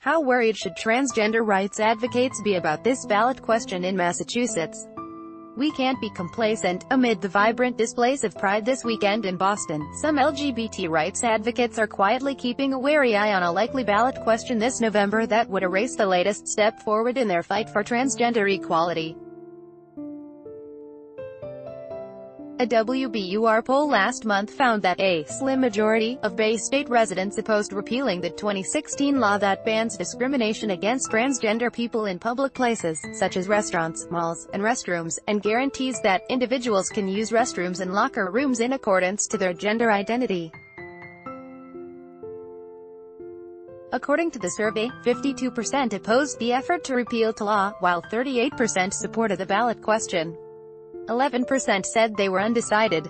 How worried should transgender rights advocates be about this ballot question in Massachusetts? We can't be complacent. Amid the vibrant displays of pride this weekend in Boston, some LGBT rights advocates are quietly keeping a wary eye on a likely ballot question this November that would erase the latest step forward in their fight for transgender equality. A WBUR poll last month found that a slim majority of Bay State residents opposed repealing the 2016 law that bans discrimination against transgender people in public places, such as restaurants, malls, and restrooms, and guarantees that individuals can use restrooms and locker rooms in accordance to their gender identity. According to the survey, 52% opposed the effort to repeal the law, while 38% supported the ballot question. 11% said they were undecided.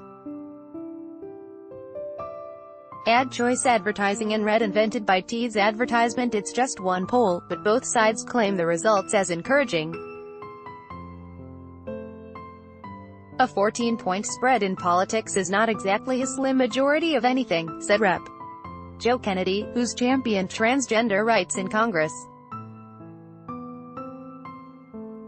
Ad choice advertising and Red invented by Tea's advertisement. It's just one poll, but both sides claim the results as encouraging. A 14-point spread in politics is not exactly a slim majority of anything, said Rep. Joe Kennedy, who's championed transgender rights in Congress.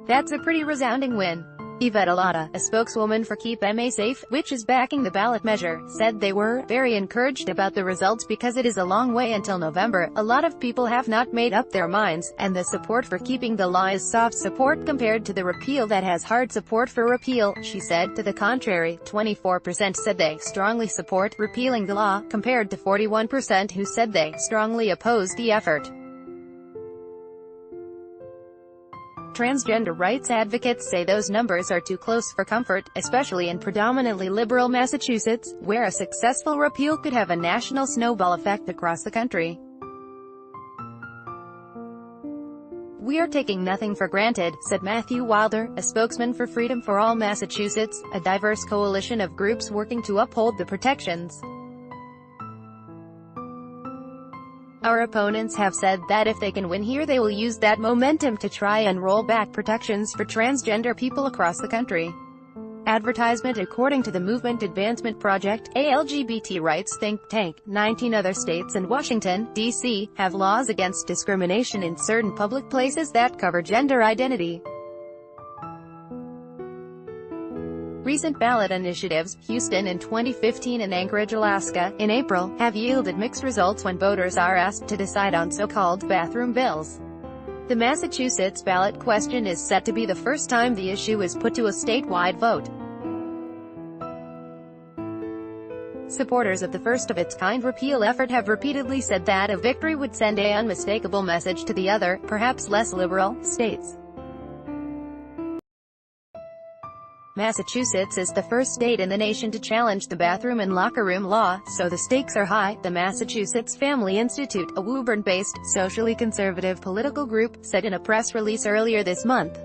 That's a pretty resounding win. Yvette Alata, a spokeswoman for Keep MA Safe, which is backing the ballot measure, said they were very encouraged about the results because it is a long way until November. A lot of people have not made up their minds, and the support for keeping the law is soft support compared to the repeal that has hard support for repeal, she said. To the contrary, 24% said they strongly support repealing the law, compared to 41% who said they strongly oppose the effort. Transgender rights advocates say those numbers are too close for comfort, especially in predominantly liberal Massachusetts, where a successful repeal could have a national snowball effect across the country. "We are taking nothing for granted," said Matthew Wilder, a spokesman for Freedom for All Massachusetts, a diverse coalition of groups working to uphold the protections. "Our opponents have said that if they can win here they will use that momentum to try and roll back protections for transgender people across the country." Advertisement. According to the Movement Advancement Project, a LGBT rights think tank, 19 other states and Washington, D.C., have laws against discrimination in certain public places that cover gender identity. Recent ballot initiatives, Houston in 2015 and Anchorage, Alaska, in April, have yielded mixed results when voters are asked to decide on so-called bathroom bills. The Massachusetts ballot question is set to be the first time the issue is put to a statewide vote. Supporters of the first-of-its-kind repeal effort have repeatedly said that a victory would send an unmistakable message to the other, perhaps less liberal, states. Massachusetts is the first state in the nation to challenge the bathroom and locker room law, so the stakes are high, the Massachusetts Family Institute, a Woburn-based, socially conservative political group, said in a press release earlier this month.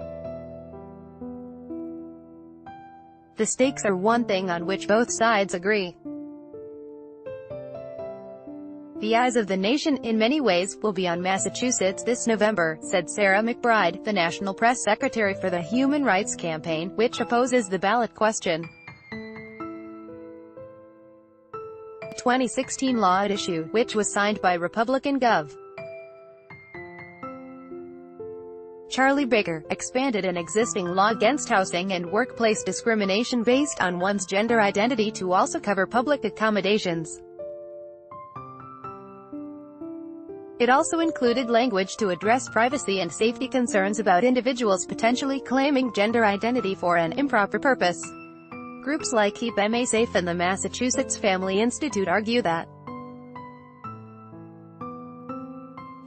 The stakes are one thing on which both sides agree. The eyes of the nation, in many ways, will be on Massachusetts this November, said Sarah McBride, the national press secretary for the Human Rights Campaign, which opposes the ballot question. The 2016 law at issue, which was signed by Republican Gov. Charlie Baker, expanded an existing law against housing and workplace discrimination based on one's gender identity to also cover public accommodations. It also included language to address privacy and safety concerns about individuals potentially claiming gender identity for an improper purpose. Groups like Keep MA Safe and the Massachusetts Family Institute argue that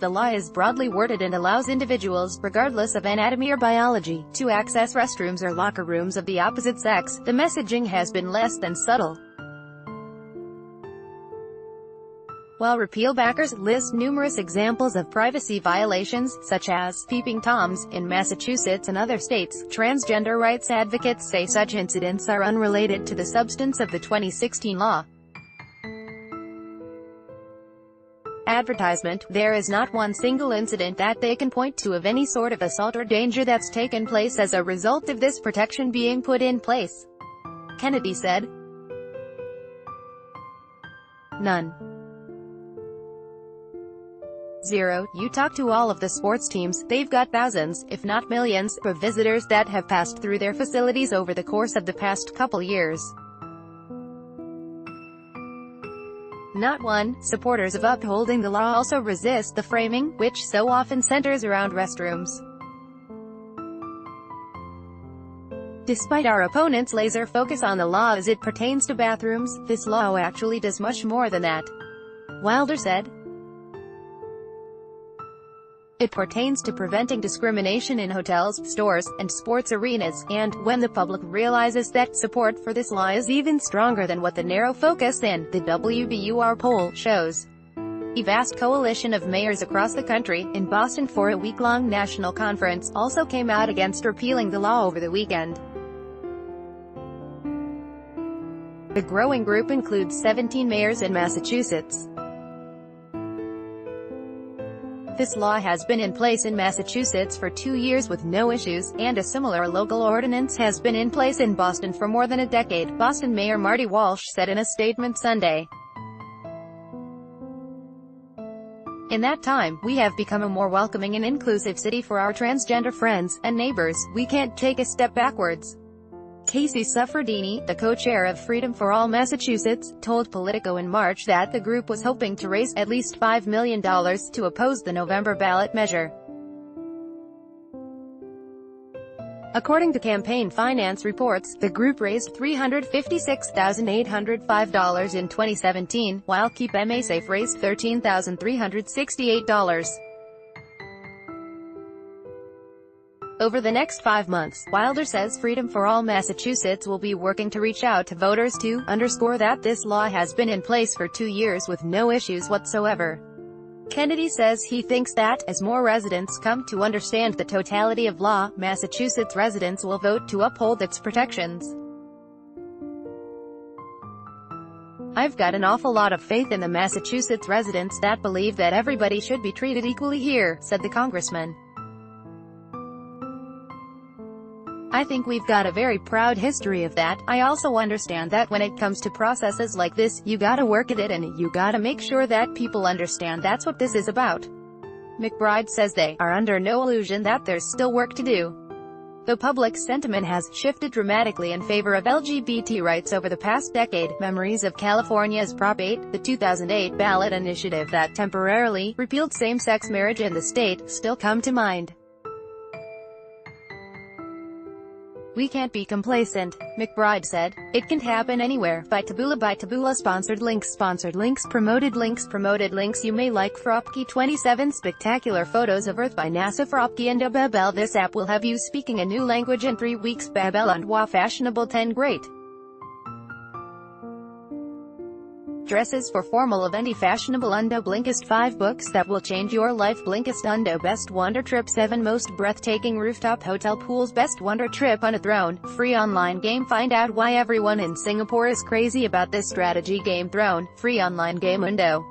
the law is broadly worded and allows individuals, regardless of anatomy or biology, to access restrooms or locker rooms of the opposite sex. The messaging has been less than subtle. While repeal backers list numerous examples of privacy violations, such as peeping toms, in Massachusetts and other states, transgender rights advocates say such incidents are unrelated to the substance of the 2016 law. Advertisement. There is not one single incident that they can point to of any sort of assault or danger that's taken place as a result of this protection being put in place, Kennedy said. None. You talk to all of the sports teams, they've got thousands, if not millions, of visitors that have passed through their facilities over the course of the past couple years. Not one. Supporters of upholding the law also resist the framing, which so often centers around restrooms. Despite our opponents' laser focus on the law as it pertains to bathrooms, this law actually does much more than that, Wilder said. It pertains to preventing discrimination in hotels, stores, and sports arenas, and, when the public realizes that support for this law is even stronger than what the narrow focus in the WBUR poll shows. A vast coalition of mayors across the country, in Boston for a week-long national conference, also came out against repealing the law over the weekend. The growing group includes 17 mayors in Massachusetts. This law has been in place in Massachusetts for 2 years with no issues, and a similar local ordinance has been in place in Boston for more than a decade, Boston Mayor Marty Walsh said in a statement Sunday. In that time, we have become a more welcoming and inclusive city for our transgender friends and neighbors. We can't take a step backwards. Casey Suffredini, the co-chair of Freedom for All Massachusetts, told Politico in March that the group was hoping to raise at least $5 million to oppose the November ballot measure. According to campaign finance reports, the group raised $356,805 in 2017, while Keep MA Safe raised $13,368. Over the next 5 months, Wilder says Freedom for All Massachusetts will be working to reach out to voters to underscore that this law has been in place for 2 years with no issues whatsoever. Kennedy says he thinks that, as more residents come to understand the totality of law, Massachusetts residents will vote to uphold its protections. I've got an awful lot of faith in the Massachusetts residents that believe that everybody should be treated equally here, said the congressman. I think we've got a very proud history of that. I also understand that when it comes to processes like this, you gotta work at it and you gotta make sure that people understand that's what this is about. McBride says they are under no illusion that there's still work to do. Though public sentiment has shifted dramatically in favor of LGBT rights over the past decade, memories of California's Prop 8, the 2008 ballot initiative that temporarily repealed same-sex marriage in the state, still come to mind. We can't be complacent, McBride said. It can happen anywhere. By Taboola sponsored links promoted links. You may like Fropke 27 spectacular photos of Earth by NASA. Fropke and Babel. This app will have you speaking a new language in 3 weeks. Babel and Wa fashionable 10 great dresses for formal event. Fashionable Undo. Blinkist 5 books that will change your life. Blinkist Undo. Best Wonder Trip. 7 most breathtaking rooftop hotel pools. Best Wonder Trip on a Throne. Free online game. Find out why everyone in Singapore is crazy about this strategy game Throne. Free online game Undo.